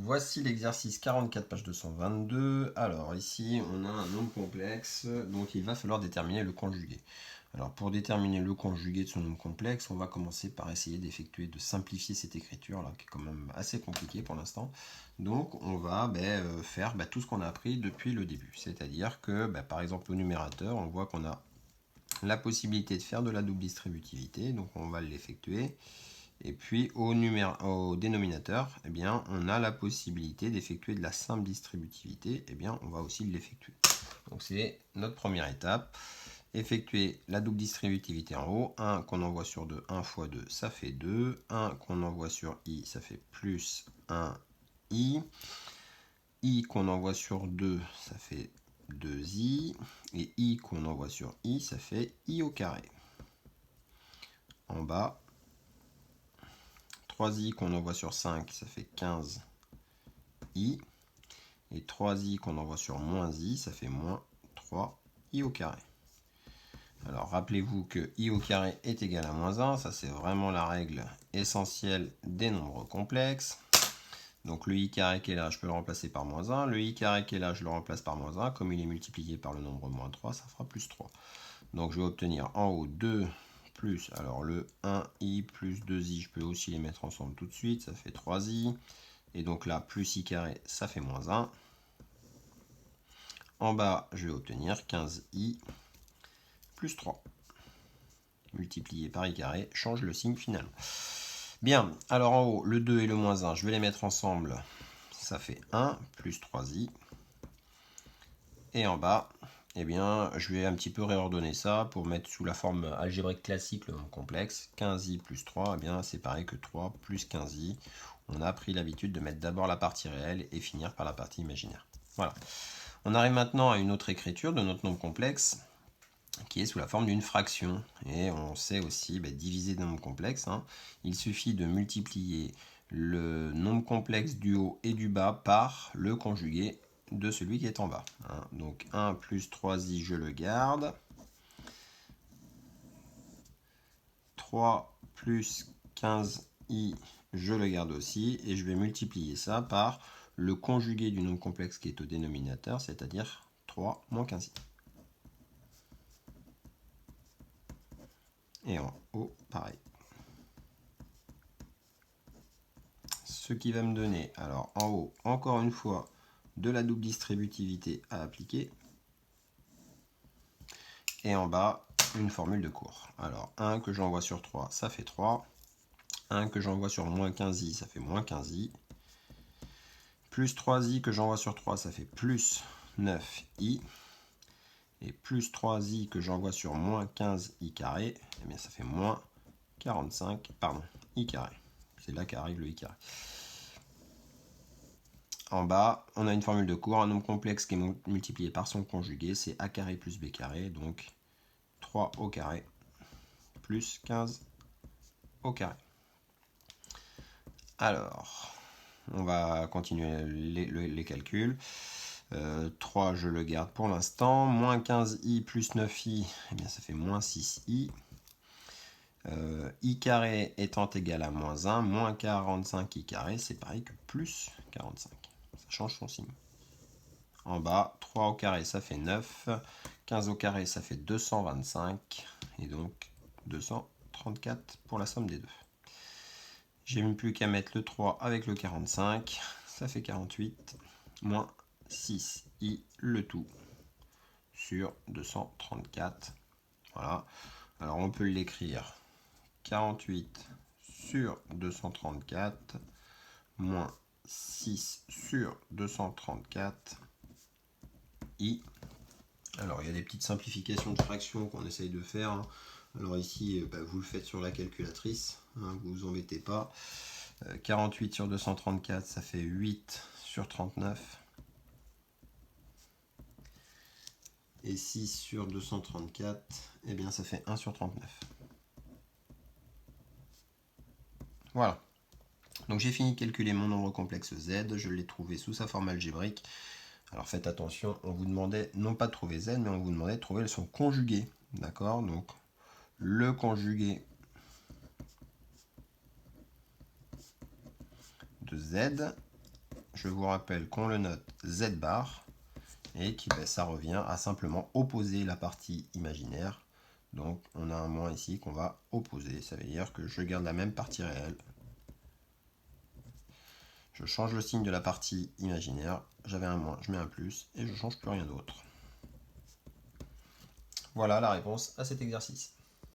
Voici l'exercice 44, page 222. Alors ici, on a un nombre complexe, donc il va falloir déterminer le conjugué. Alors pour déterminer le conjugué de ce nombre complexe, on va commencer par essayer de simplifier cette écriture là, qui est quand même assez compliquée pour l'instant. Donc on va faire tout ce qu'on a appris depuis le début. C'est-à-dire que par exemple au numérateur, on voit qu'on a la possibilité de faire de la double distributivité, donc on va l'effectuer. Et puis au dénominateur, eh bien, on a la possibilité d'effectuer de la simple distributivité, eh bien, on va aussi l'effectuer. Donc c'est notre première étape. Effectuer la double distributivité en haut. 1 qu'on envoie sur 2, 1 fois 2, ça fait 2. 1 qu'on envoie sur i, ça fait plus 1i. I qu'on envoie sur 2, ça fait 2i. Et i qu'on envoie sur i, ça fait i au carré. En bas, 3i qu'on envoie sur 5, ça fait 15i. Et 3i qu'on envoie sur moins i, ça fait moins 3i au carré. Alors rappelez-vous que i au carré est égal à moins 1. Ça c'est vraiment la règle essentielle des nombres complexes. Donc le i carré qui est là, je peux le remplacer par moins 1. Le i carré qui est là, je le remplace par moins 1. Comme il est multiplié par le nombre moins 3, ça fera plus 3. Donc je vais obtenir en haut 2 plus, alors le 1i plus 2i, je peux aussi les mettre ensemble tout de suite, ça fait 3i. Et donc là, plus i carré, ça fait moins 1. En bas, je vais obtenir 15i plus 3. Multiplié par i carré, change le signe final. Bien, alors en haut, le 2 et le moins 1, je vais les mettre ensemble. Ça fait 1 plus 3i. Et en bas, eh bien, je vais un petit peu réordonner ça pour mettre sous la forme algébrique classique le nombre complexe. 15i plus 3, eh bien, c'est pareil que 3 plus 15i. On a pris l'habitude de mettre d'abord la partie réelle et finir par la partie imaginaire. Voilà. On arrive maintenant à une autre écriture de notre nombre complexe qui est sous la forme d'une fraction. Et on sait aussi diviser des nombres complexes. Il suffit de multiplier le nombre complexe du haut et du bas par le conjugué de celui qui est en bas. Donc 1 plus 3i, je le garde. 3 plus 15i, je le garde aussi. Et je vais multiplier ça par le conjugué du nombre complexe qui est au dénominateur, c'est-à-dire 3 moins 15i. Et en haut, pareil. Ce qui va me donner, alors en haut, encore une fois, de la double distributivité à appliquer. Et en bas, une formule de cours. Alors 1 que j'envoie sur 3, ça fait 3. 1 que j'envoie sur moins 15i, ça fait moins 15i. Plus 3i que j'envoie sur 3, ça fait plus 9i. Et plus 3i que j'envoie sur moins 15i carré, eh bien ça fait moins 45, pardon, i carré. C'est là qu'arrive le i carré. En bas, on a une formule de cours, un nombre complexe qui est multiplié par son conjugué, c'est a carré plus b carré, donc 3 au carré plus 15 au carré. Alors, on va continuer les calculs. 3, je le garde pour l'instant. Moins 15i plus 9i, eh bien ça fait moins 6i. I carré étant égal à moins 1, moins 45i carré, c'est pareil que plus 45. Ça change son signe. En bas, 3 au carré, ça fait 9. 15 au carré, ça fait 225. Et donc 234 pour la somme des deux. J'ai même plus qu'à mettre le 3 avec le 45. Ça fait 48. Moins 6i, le tout, sur 234. Voilà. Alors on peut l'écrire 48 sur 234 moins 6 sur 234 i. Alors il y a des petites simplifications de fractions qu'on essaye de faire. Alors ici vous le faites sur la calculatrice, vous vous embêtez pas. 48 sur 234, ça fait 8 sur 39. Et 6 sur 234, eh bien ça fait 1 sur 39. Voilà. Donc j'ai fini de calculer mon nombre complexe z, je l'ai trouvé sous sa forme algébrique. Alors faites attention, on vous demandait non pas de trouver z, mais on vous demandait de trouver son conjugué. D'accord? Donc le conjugué de z, je vous rappelle qu'on le note Z bar et que ça revient à simplement opposer la partie imaginaire. Donc on a un moins ici qu'on va opposer. Ça veut dire que je garde la même partie réelle. Je change le signe de la partie imaginaire. J'avais un moins, je mets un plus et je change plus rien d'autre. Voilà la réponse à cet exercice.